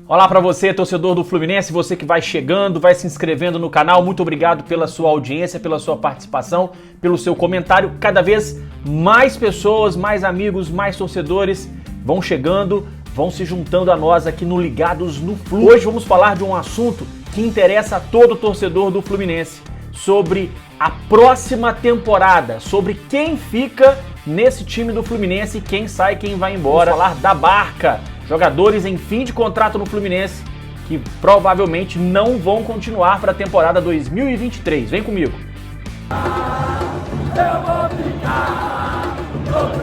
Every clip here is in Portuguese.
Olá para você, torcedor do Fluminense, você que vai chegando, vai se inscrevendo no canal. Muito obrigado pela sua audiência, pela sua participação, pelo seu comentário. Cada vez mais pessoas, mais amigos, mais torcedores vão chegando, vão se juntando a nós aqui no Ligados no Flu. Hoje vamos falar de um assunto que interessa a todo torcedor do Fluminense, sobre a próxima temporada, sobre quem fica nesse time do Fluminense, quem sai, quem vai embora. Vamos falar da Barca, jogadores em fim de contrato no Fluminense que provavelmente não vão continuar para a temporada 2023. Vem comigo.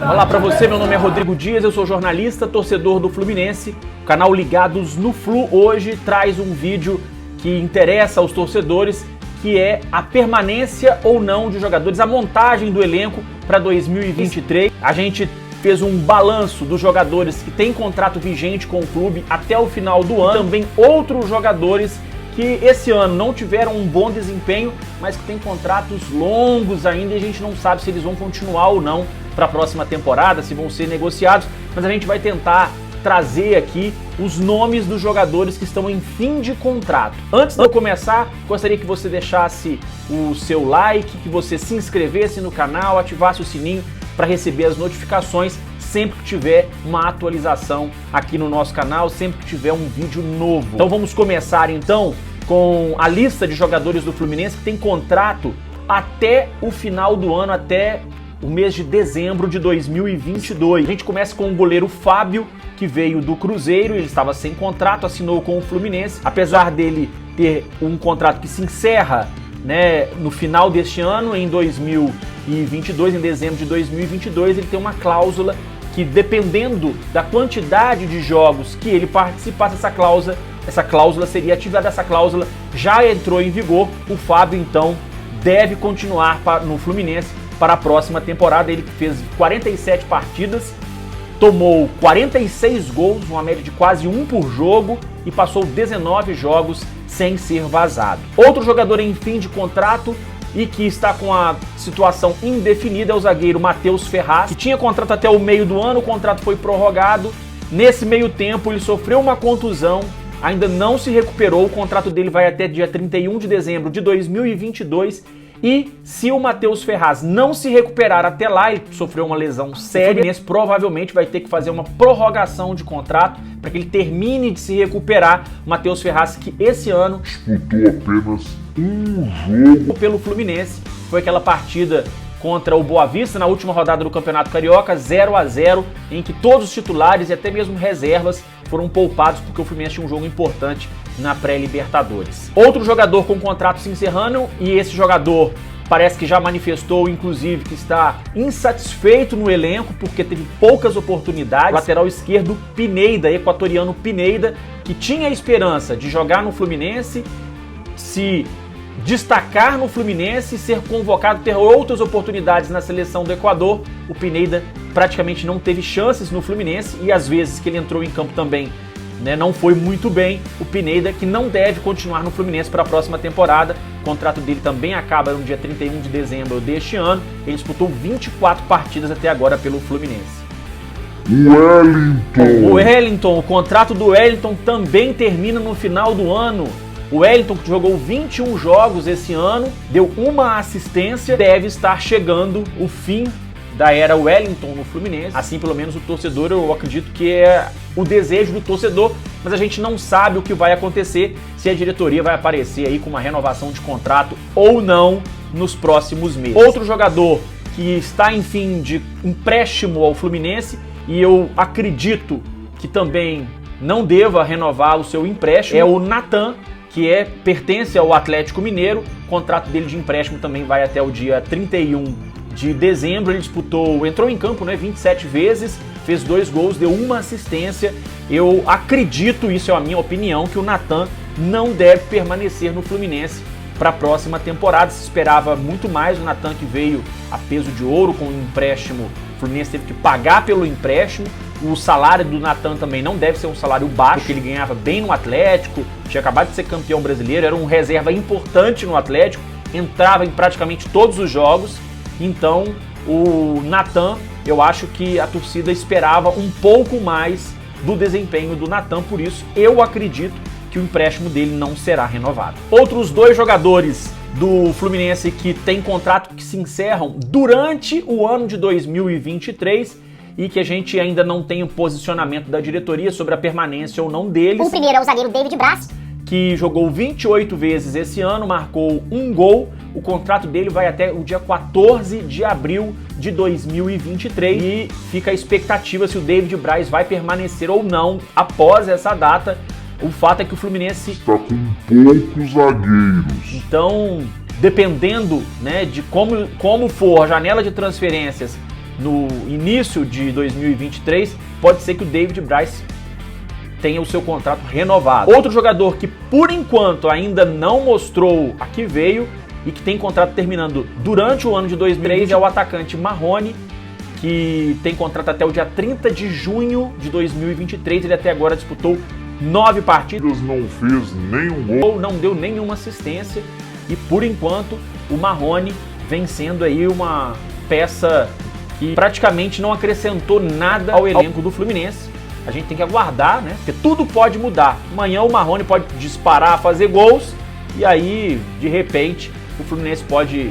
Olá para você, meu nome é Rodrigo Dias, eu sou jornalista, torcedor do Fluminense. O canal Ligados no Flu hoje traz um vídeo que interessa aos torcedores, que é a permanência ou não de jogadores, a montagem do elenco para 2023. A gente fez um balanço dos jogadores que têm contrato vigente com o clube até o final do ano. Também outros jogadores que esse ano não tiveram um bom desempenho, mas que têm contratos longos ainda e a gente não sabe se eles vão continuar ou não para a próxima temporada, se vão ser negociados, mas a gente vai tentar trazer aqui os nomes dos jogadores que estão em fim de contrato. Antes de eu começar, gostaria que você deixasse o seu like, que você se inscrevesse no canal, ativasse o sininho para receber as notificações sempre que tiver uma atualização aqui no nosso canal, sempre que tiver um vídeo novo. Então vamos começar então com a lista de jogadores do Fluminense que tem contrato até o final do ano, até o mês de dezembro de 2022. A gente começa com o goleiro Fábio, que veio do Cruzeiro, ele estava sem contrato, assinou com o Fluminense. Apesar dele ter um contrato que se encerra, né, no final deste ano, em 2022, em dezembro de 2022, ele tem uma cláusula que, dependendo da quantidade de jogos que ele participasse, essa cláusula seria ativada. Essa cláusula já entrou em vigor. O Fábio, então, deve continuar no Fluminense para a próxima temporada. Ele fez 47 partidas, tomou 46 gols, uma média de quase um por jogo, e passou 19 jogos sem ser vazado. Outro jogador em fim de contrato e que está com a situação indefinida é o zagueiro Matheus Ferraz, que tinha contrato até o meio do ano, o contrato foi prorrogado. Nesse meio tempo ele sofreu uma contusão, ainda não se recuperou, o contrato dele vai até dia 31 de dezembro de 2022. E se o Matheus Ferraz não se recuperar até lá, ele sofreu uma lesão séria, o Fluminense provavelmente vai ter que fazer uma prorrogação de contrato para que ele termine de se recuperar. O Matheus Ferraz, que esse ano disputou apenas um jogo pelo Fluminense, foi aquela partida contra o Boa Vista na última rodada do Campeonato Carioca, 0-0, em que todos os titulares e até mesmo reservas foram poupados porque o Fluminense tinha um jogo importante na pré-Libertadores. Outro jogador com contrato se encerrando, e esse jogador parece que já manifestou, inclusive, que está insatisfeito no elenco porque teve poucas oportunidades. O lateral esquerdo Pineda, equatoriano Pineda, que tinha a esperança de jogar no Fluminense, se destacar no Fluminense, ser convocado, ter outras oportunidades na seleção do Equador. O Pineda praticamente não teve chances no Fluminense e às vezes que ele entrou em campo também, né, não foi muito bem. O Pineda, que não deve continuar no Fluminense para a próxima temporada. O contrato dele também acaba no dia 31 de dezembro deste ano. Ele disputou 24 partidas até agora pelo Fluminense. O contrato do Wellington também termina no final do ano. O Wellington, que jogou 21 jogos esse ano, deu uma assistência, deve estar chegando o fim da era Wellington no Fluminense. Assim, pelo menos o torcedor, eu acredito que é o desejo do torcedor, mas a gente não sabe o que vai acontecer, se a diretoria vai aparecer aí com uma renovação de contrato ou não nos próximos meses. Outro jogador que está em fim de empréstimo ao Fluminense, e eu acredito que também não deva renovar o seu empréstimo, é o Natan, que pertence ao Atlético Mineiro. O contrato dele de empréstimo também vai até o dia 31 de dezembro. Ele entrou em campo, né, 27 vezes, fez 2 gols, deu uma assistência. Eu acredito, isso é a minha opinião, que o Natan não deve permanecer no Fluminense para a próxima temporada. Se esperava muito mais. O Natan, que veio a peso de ouro com o empréstimo, o Fluminense teve que pagar pelo empréstimo. O salário do Natan também não deve ser um salário baixo, porque ele ganhava bem no Atlético, tinha acabado de ser campeão brasileiro, era um reserva importante no Atlético, entrava em praticamente todos os jogos. Então o Natan, eu acho que a torcida esperava um pouco mais do desempenho do Natan, por isso eu acredito que o empréstimo dele não será renovado. Outros dois jogadores do Fluminense que tem contrato que se encerram durante o ano de 2023 e que a gente ainda não tem um posicionamento da diretoria sobre a permanência ou não deles. O primeiro é o zagueiro David Braz, que jogou 28 vezes esse ano, marcou um gol. O contrato dele vai até o dia 14 de abril de 2023 e fica a expectativa se o David Braz vai permanecer ou não após essa data. O fato é que o Fluminense está com poucos zagueiros. Então, dependendo, né, de como for a janela de transferências no início de 2023, pode ser que o David Braz tenha o seu contrato renovado. Outro jogador que por enquanto ainda não mostrou a que veio e que tem contrato terminando durante o ano de 2023 é o atacante Marrone, que tem contrato até o dia 30 de junho de 2023. Ele até agora disputou 9 partidas, Não fez nenhum gol. não deu nenhuma assistência e por enquanto o Marrone vem sendo aí uma peça que praticamente não acrescentou nada ao elenco do Fluminense. A gente tem que aguardar, né? Porque tudo pode mudar. Amanhã o Marrone pode disparar, fazer gols e aí, de repente, o Fluminense pode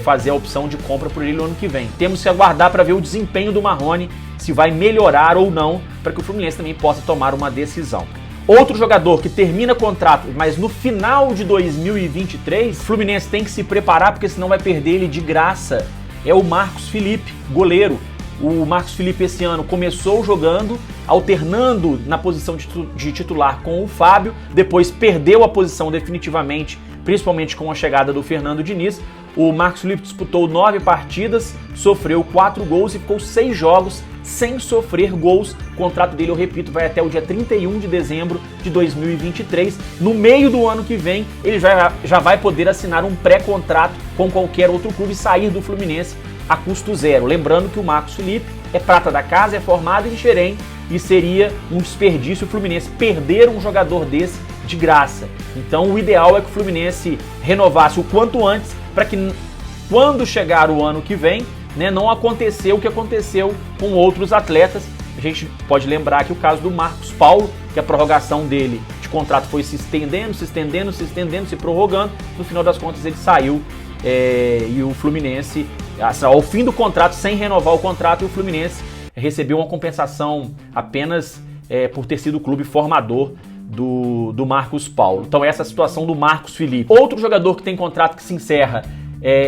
fazer a opção de compra por ele no ano que vem. Temos que aguardar para ver o desempenho do Marrone, se vai melhorar ou não, para que o Fluminense também possa tomar uma decisão. Outro jogador que termina contrato, mas no final de 2023, o Fluminense tem que se preparar, porque senão vai perder ele de graça, é o Marcos Felipe, goleiro. O Marcos Felipe esse ano começou jogando, alternando na posição de titular com o Fábio, depois perdeu a posição definitivamente, principalmente com a chegada do Fernando Diniz. O Marcos Felipe disputou 9 partidas, sofreu 4 gols e ficou 6 jogos sem sofrer gols. O contrato dele, eu repito, vai até o dia 31 de dezembro de 2023. No meio do ano que vem, ele já vai poder assinar um pré-contrato com qualquer outro clube e sair do Fluminense a custo zero. Lembrando que o Marcos Felipe é prata da casa, é formado em Xerém e seria um desperdício o Fluminense perder um jogador desse de graça. Então o ideal é que o Fluminense renovasse o quanto antes para que quando chegar o ano que vem, né, não aconteceu o que aconteceu com outros atletas. A gente pode lembrar aqui o caso do Marcos Paulo, que a prorrogação dele de contrato foi se estendendo, se prorrogando. No final das contas ele saiu e o Fluminense, ao fim do contrato, sem renovar o contrato, o Fluminense recebeu uma compensação apenas por ter sido o clube formador do Marcos Paulo. Então essa é a situação do Marcos Felipe. Outro jogador que tem contrato que se encerra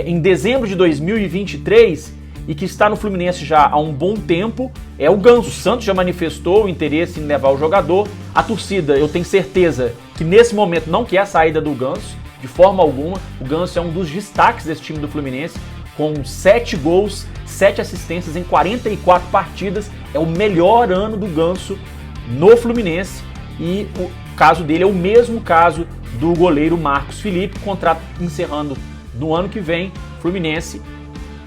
em dezembro de 2023 e que está no Fluminense já há um bom tempo é o Ganso. O Santos já manifestou o interesse em levar o jogador. A torcida, eu tenho certeza que nesse momento não quer a saída do Ganso, de forma alguma. O Ganso é um dos destaques desse time do Fluminense, com 7 gols, 7 assistências em 44 partidas. É o melhor ano do Ganso no Fluminense e o caso dele é o mesmo caso do goleiro Marcos Felipe, contrato encerrando no ano que vem. Fluminense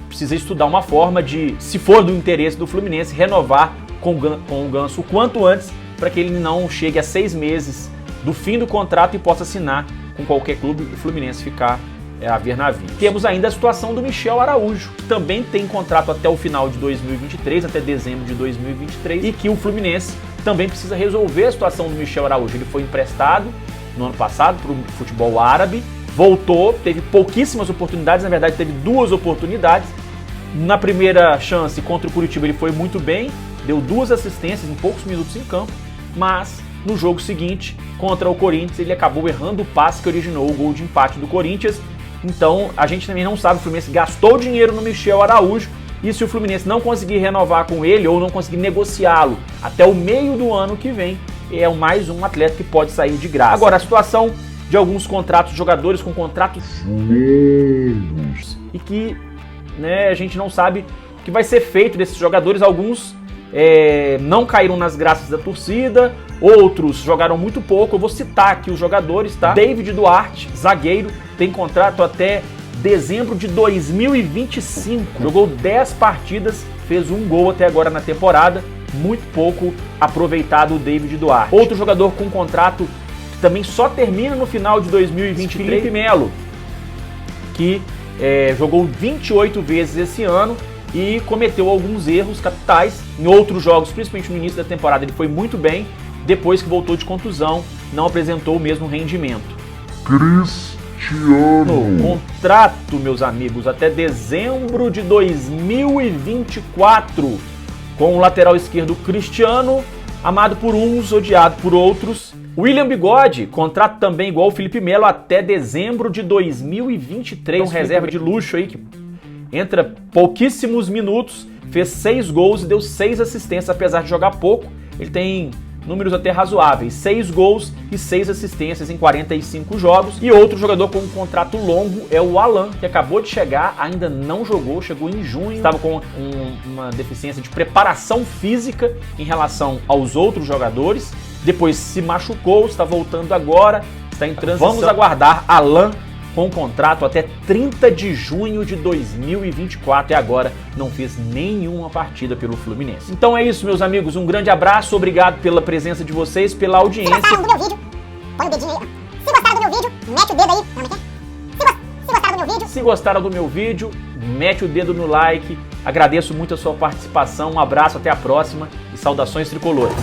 precisa estudar uma forma de, se for do interesse do Fluminense, renovar com o Ganso o quanto antes, para que ele não chegue a 6 meses do fim do contrato e possa assinar com qualquer clube e o Fluminense ficar a ver navios. Temos ainda a situação do Michel Araújo, que também tem contrato até o final de 2023, até dezembro de 2023, e que o Fluminense também precisa resolver a situação do Michel Araújo. Ele foi emprestado no ano passado para o futebol árabe, voltou, teve pouquíssimas oportunidades, na verdade teve 2 oportunidades. Na primeira chance contra o Curitiba ele foi muito bem, deu 2 assistências em poucos minutos em campo, mas no jogo seguinte, contra o Corinthians, ele acabou errando o passe que originou o gol de empate do Corinthians. Então a gente também não sabe, o Fluminense gastou dinheiro no Michel Araújo, e se o Fluminense não conseguir renovar com ele ou não conseguir negociá-lo até o meio do ano que vem, é mais um atleta que pode sair de graça. Agora, a situação de alguns contratos, jogadores com contratos longos e que, né, a gente não sabe o que vai ser feito desses jogadores. Alguns não caíram nas graças da torcida, outros jogaram muito pouco. Eu vou citar aqui os jogadores, tá? David Duarte, zagueiro, tem contrato até dezembro de 2025. Jogou 10 partidas, fez 1 gol até agora na temporada. Muito pouco aproveitado o David Duarte. Outro jogador com contrato que também só termina no final de 2023, Felipe Melo, que jogou 28 vezes esse ano e cometeu alguns erros capitais. Em outros jogos, principalmente no início da temporada, ele foi muito bem. Depois que voltou de contusão, não apresentou o mesmo rendimento. Cristiano. Contrato, meus amigos, até dezembro de 2024 com o lateral esquerdo Cristiano, amado por uns, odiado por outros. William Bigode, contrato também igual o Felipe Melo até dezembro de 2023. Um reserva de luxo aí que entra pouquíssimos minutos, fez 6 gols e deu 6 assistências, apesar de jogar pouco. Ele tem números até razoáveis, 6 gols e 6 assistências em 45 jogos. E outro jogador com um contrato longo é o Alan, que acabou de chegar, ainda não jogou, chegou em junho, estava com uma deficiência de preparação física em relação aos outros jogadores, depois se machucou, está voltando agora, está em transição. Vamos aguardar Alan com contrato até 30 de junho de 2024 e agora não fez nenhuma partida pelo Fluminense. Então é isso, meus amigos, um grande abraço, obrigado pela presença de vocês, pela audiência. Se gostaram do meu vídeo, põe o dedinho aí. Se gostaram do meu vídeo, mete o dedo aí. Não, se gostaram do meu vídeo... Se gostaram do meu vídeo, mete o dedo no like. Agradeço muito a sua participação, um abraço, até a próxima e saudações tricolores.